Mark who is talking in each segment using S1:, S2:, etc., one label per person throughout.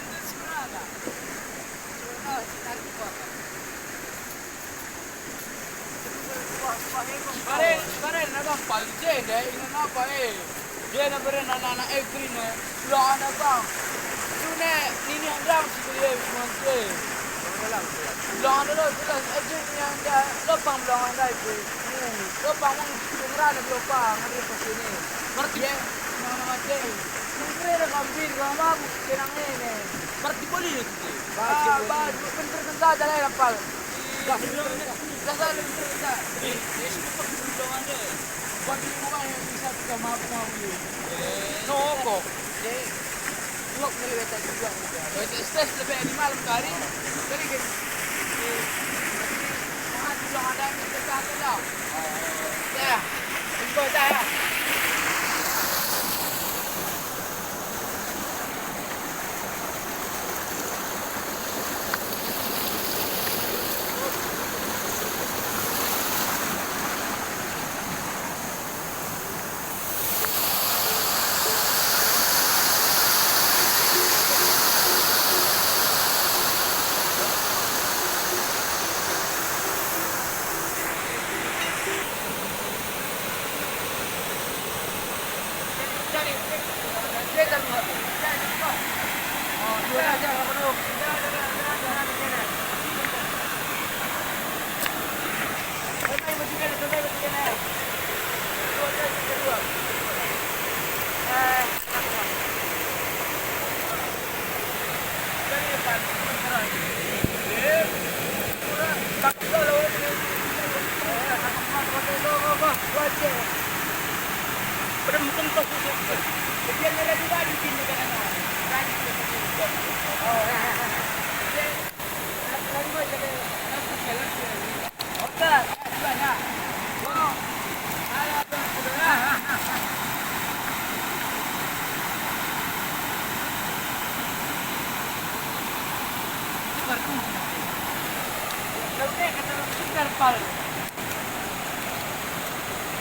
S1: Antes sebenarnya. Sebenarnya sekali kuat. Karen ada palje deh, ini apa Dia nak beri anak-anak green Sudah ada bang. Sune ini andam sih monte. Belum ada lo, jelas aja yang ada lopang belum ada itu. Lopang mengurang ada lopang ada di sini. Berarti nama mati. Mungkin ada kambing, kamu kenang ini. Berarti boleh itu. Baju bener saja lah lapal. Dasar bener saja. Belum ada. Bagi orang yang bisa kita mau ni. Noko. Buat melewati juga. Jadi stres lebih di malam kali. Jadi kan. Mahal juga ada yang kita ada. Ya. Tunggu saya.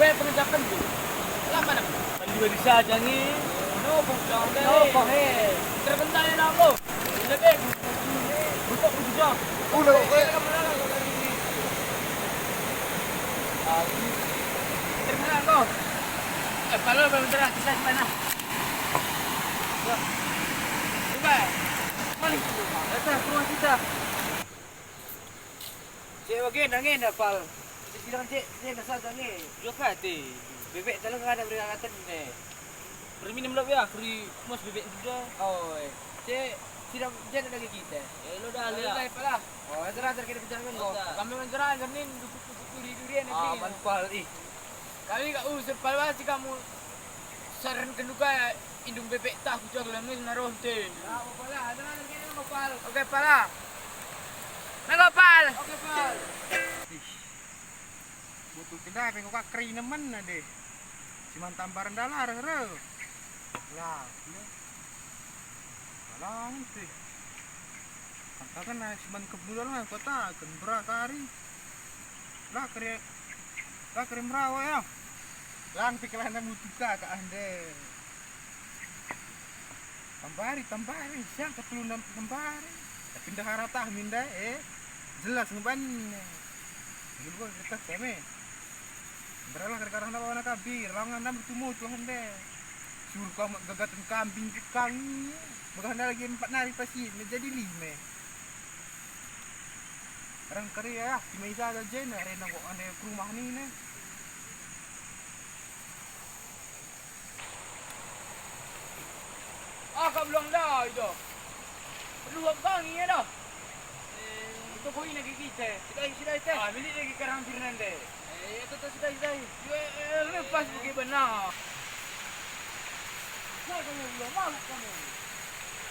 S1: Pengejapan tu. Lama nak. Beli bisa jangi. No, bukan deh. No, boleh. Terbentar ni nak lo. Lebih. Buka buka. Udah. Terbentar kau. Kalau bentar kita mana? Coba. Mari. Datang rumah kita. Cik bagi nangin apal. Silang cik, ni dah saja ni. Juga ti. Bebek dalam ada beringatan ni. Berminum lah ya, kuri mus bebek juga. Oh, cik, silang cik lagi kita. Lo dah lihat. Lah. Oh, cerah kita bicara kau. Kami mencerah ni duri durian ni. Ah, manpal ih. Kali kau usir palwa si kamu saran kenduka indung bebek tak kucak dalam ni naruh tin. Ah, pala, ada kita ngopal. Okey, pala. Ngopal. Okey, pal. Butuh tidak pengen kau kering nemen ada. Cuma tambaran dalar hero. Lah, Alang sih. Kan cuma kebetulan lah kota kan berakari. Lah kering merawa ya. Lang pikiran mutuka ke ande. Tambari, siang ketulun tambari. Pindah haratah minda jelas ngeban. Dulu kita keme. Beralah kerana apa nak kabir, langan nam bertemu Tuhan deh. Suruh kau gagatan kambing kang. Bukan lagi 4 hari pasti menjadi 5. Orang kerja ya, di meja ada jen, rena kok ane ke rumah ni ne. Kau belum dah itu. Perlu apa ni ya dah? Itu kau ini lagi kita. Sudah itu. Milik lagi kerang firman deh. Itu sudah. Lepas pergi benar. Saya kamu belum malu kamu.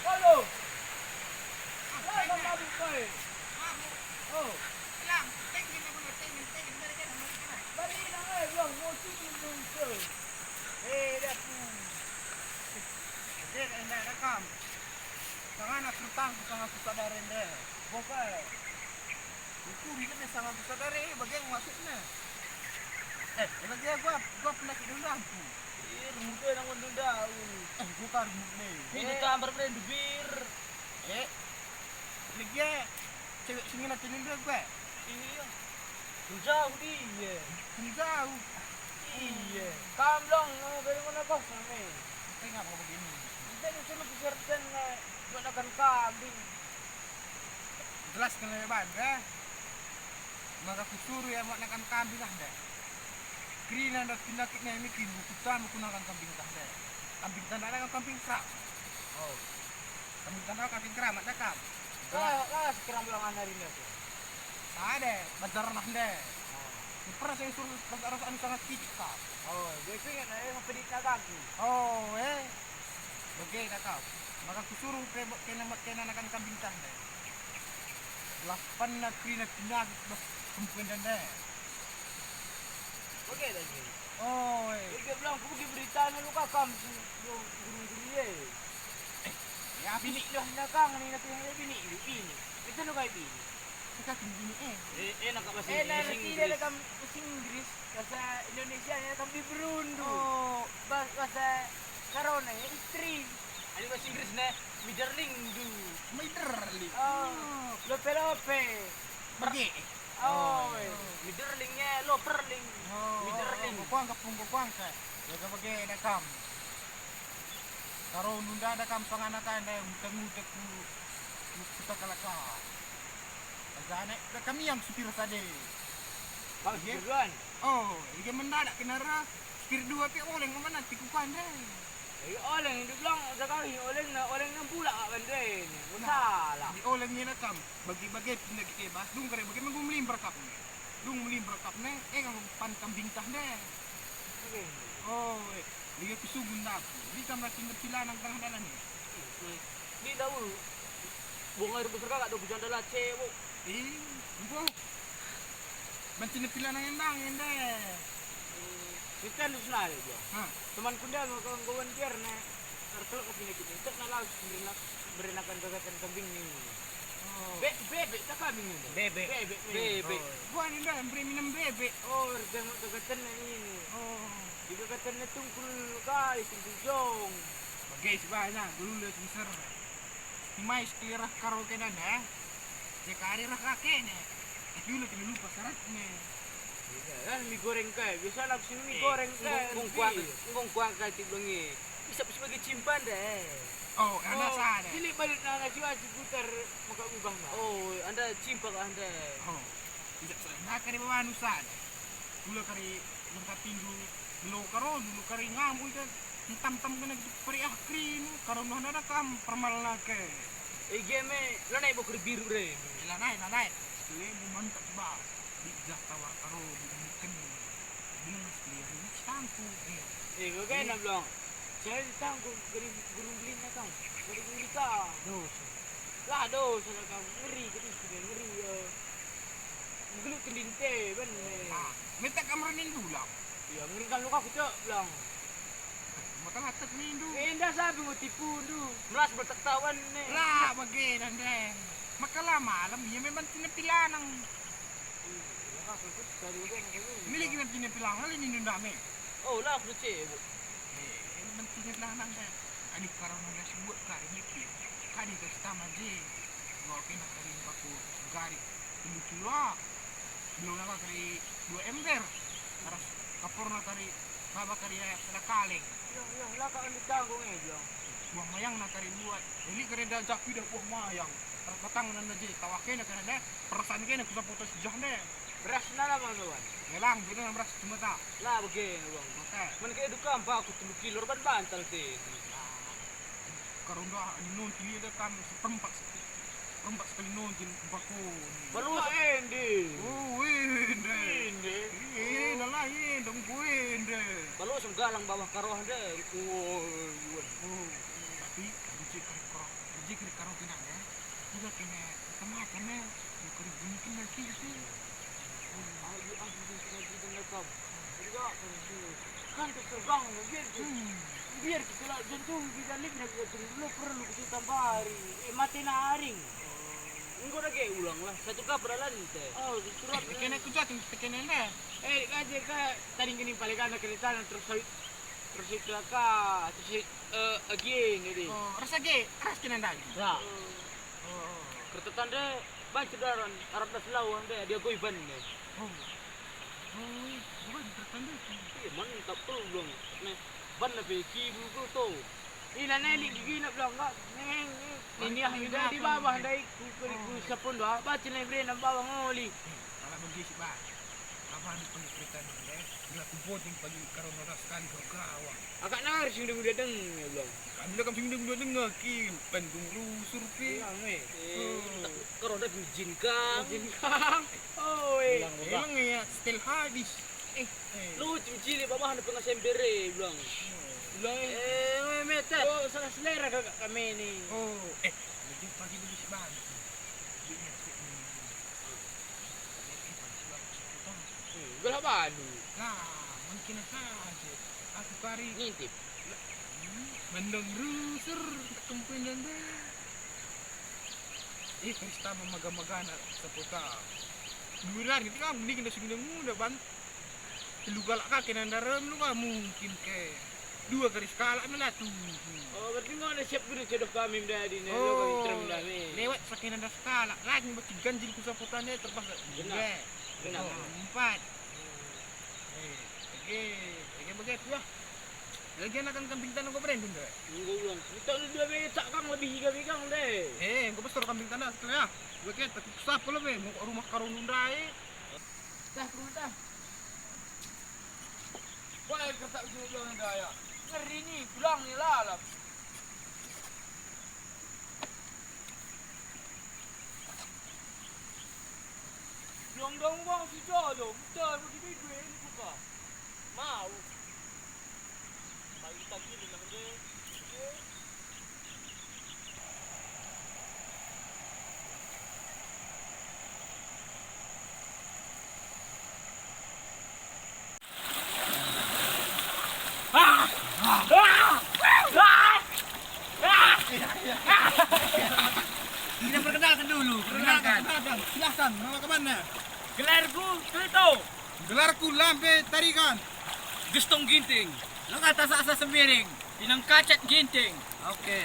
S1: Halo. Saya kamu malu kau. Oh. Lang, tengin mereka nak. Bari nang belum mau belum tu. Dah pun. Dia anda rekam. Jangan nak tertang sangat susah darah dia. Bokai. Itu dia sangat susah darah bagian masuknya. Lagi gua pernah ke dulu aku. Mungkin nang dulu dah. Bukan ni. Ini tambah benda bir.
S2: Lagi cewek sini nak kini dia gue.
S1: Iya. Jauh dia.
S2: Jauh.
S1: Iya. Kamlong dari mana bos nih?
S2: Tapi ngapa begini?
S1: Kita disuruh keserten buat makan kambing.
S2: Jelas kena bangga. Maka kusuruh ya buat makan kambing lah deh. Krina dan pinakitnya ini kini kita menggunakan kambing dah deh. Kambing tanda dengan kambing kerak.
S1: Oh.
S2: Kambing tanda kambing keramat dah kam.
S1: Lah sekarang bilangan hari ini tuh.
S2: Ada, bajar nah deh. Pernah saya suruh perasaan sangat kita.
S1: Oh, dia pengen mau pedit kaki.
S2: Oh, Oke, dah kau. Maka kusuruh kena akan kambing tah deh. 8 nak krina pindah kumpulan dan deh.
S1: Oke lagi.
S2: Oh,
S1: Dia bilang aku pergi berita lu kakam guru-guru ye.
S2: ya
S1: Bini dah nakang ni nak bini. Itu nu kai bini.
S2: kita tinggi
S1: Nak bahasa Inggris. Dia nakam bahasa Inggris, bahasa Indonesia nya nakam berundu.
S2: Oh,
S1: Bahasa karona istri. Ada bahasa Inggris ne miderling du.
S2: Miderli.
S1: Oh, lope.
S2: Pergi.
S1: Oh, miderlingnya loperling. Miderling.
S2: Kuang ka. Jaga bagi dah kam. Karo nunda ada kam panganakan dah utang-utang kita kalaka. Azane kami yang supir tadi.
S1: Pak Jirwan.
S2: Oh, dia mendadak kenara supir dua ke oleng mana tikupan deh.
S1: Oleng dia bilang sekali oleng na pula kat bandai ni. Salah.
S2: Di olengnya nak kam bagi-bagi pindah ke bas dung kare bagi mengum limber kap ni. Dung limber kap ni ang pan kambing tah deh.
S1: Okey.
S2: Oh, dia kusugun dak. Di kam nak pilan ang tengah dalan ni.
S1: Ni tahu. Bunga air besar kakak tu hujan dalam cewek.
S2: Engko. Bancin pilan ang endang deh.
S1: Kita lu senang dia.
S2: Ha.
S1: Teman kunda kawan biar na. Terkelak ke sini kita. Tak nak laus berenakan gagasan kambing ni.
S2: Oh.
S1: Bebek tak kambing ni. Bebek.
S2: Buan indah beri minum bebek.
S1: Oh, gagasan ni.
S2: Oh.
S1: Di gagasan ni tungkul guys, tungkul.
S2: Bagai sebanyak dulu le sensor. Timai sekirah karo kenan Sekali rah kakek ni. Dulu kena lupa syarat ni.
S1: Kan mie goreng kai. Biasa nak sini mie goreng kai. Ngong kuang kai tiblangi. Bisa sebagai cimpan deh.
S2: Oh, anda sana.
S1: Pilih balik na cuaca putar muka ubah na. Oh, anda cimpak anda.
S2: Oh. Tidak sana kari bawa nusan. Dulu kari lengkap pindu. Dulu kari ngamu itu. Tam-tam kena peri akrin. Karo ada kam permal nake.
S1: Game la naik bokri biru re.
S2: Lanai. Sekali mantap ba. Bijak tawar karo mungkin. Bingung sekali ini tangku.
S1: Kau kan nak bilang. Saya tangku guru beli nak kau. Guru beli kau. Dos nak kau ngeri ngeri. Gelut kending teh ben.
S2: Minta kamar ni dulu.
S1: Ya ngeri kan luka kucak bilang.
S2: Maka hatak mindu.
S1: Indah sabi mo tipu du. Melas bertaktawan ni.
S2: Lah bagi nandeng. Maka lama alam ia memang tinapilan ang milik na tinapilan hal ini nundame.
S1: Oh lah aku cewek.
S2: Memang tinapilan ang deh. Ani karang nang sebut kari mikir. Kadi ka stama je. Gua kena kari baku gari. Ini kilo. Belum lama kari 2 ember. Terus kapurna kari baba kari ada kaleng.
S1: Ya, lah kau ni tanggung bilang.
S2: Buah mayang nak kari buat. Ini kari dah jaki dah buah mayang. Terus batang nanda je. Tawaknya nak kena deh. Perasaan kena kusa putus jah deh.
S1: Beras na naman kawan.
S2: Gelang kita yang beras cuma tak.
S1: Lah begini bang.
S2: Maka
S1: Man kaya dukam pa aku 3 kilo ban bantal tin.
S2: karunda nun tili dah kan seperempat sekali nun tin baku.
S1: Baru endi.
S2: Oh, ende.
S1: Endi.
S2: Nalah dong ende.
S1: Baru galang bawah karoh deh.
S2: Oh, tapi biji kari karo kena ya. Juga kena tengah kena kari bunyi kena kisi.
S1: Ayo dengan kam. Kan terbang biar kita lah jantung kita lip nak dulu perlu kita tambari. Mati naring. Engkau dah ke ulang lah. Satu kapal lah ni teh. Oh, surat.
S2: Kena kucak kena dah.
S1: Kaje ka tadi kini balik anak kereta terus itu ka terus again ini.
S2: Oh, rasa ke keras kena dah.
S1: Ya.
S2: Oh.
S1: Kertetan deh, baca daran Arab das lawan deh, dia goiban deh.
S2: Oh. Oh, bukan tertanda.
S1: Mantap tuh belum. Nih, ban na beki buku tuh. Ina neli gigi na bilang enggak. Neng, ini yang di bawah dai ku sapun doa. Baca na bre na bawah ngoli.
S2: Kalau begitu bah, apa nih penelitian deh? Gila aku boting pagi karena ada sekali gawang.
S1: Agak ngar sing deng dia deng bilang.
S2: Kami dah kami sing deng deng kim, pendung rusur pi.
S1: Karo ada jin kang. Oh,
S2: Emang ya setel hadis.
S1: Lu cili bawah ada pengasembere bilang. Bilang mete. Oh, salah selera kakak kami ni.
S2: Oh, lebih pagi begitu bah.
S1: Berapa anu?
S2: Lah, mungkin saja. Aku kari
S1: Ngintip.
S2: mendeng rusur kempinan deh. Krista memaga-magana seputar. Duran itu kan ini kena segini muda ban. Lu galak kaki nandaram lu kan mungkin ke dua garis kalak na tuh.
S1: Oh, berarti mau ada siap gini jodoh kami dari nih.
S2: Oh, lewat saking nanda skala lagi berarti ganjil ku saputannya terbang.
S1: Benar. Benar.
S2: 4. Oke, begitu ya. Lagi akan kambing tanah gue berendung deh.
S1: Gue bilang, kita udah 2 becak kang lebih higa-higang deh.
S2: Gue besar kambing tanah setelah ya. Gue kayak takut sapa lo be, mau rumah karun undai.
S1: Dah, dah. Boleh kertas juga bilang daya. Ngeri nih, pulang nih lalap. Yang dong bang si Jalo, betul begitu gue ini buka. Mau. Bagi tadi ni lang deh.
S2: Kita perkenalkan dulu. Perkenalkan. Silakan, nama kemana?
S1: Gelarku itu.
S2: Gelarku Lambe Tarikan.
S1: Gustong Ginting. Lo kata asa semiring. Pinang kacat ginting.
S2: Oke.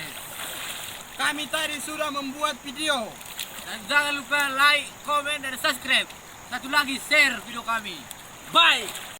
S2: Kami tadi sudah membuat video.
S1: Dan jangan lupa like, komen, dan subscribe. Satu lagi share video kami. Bye.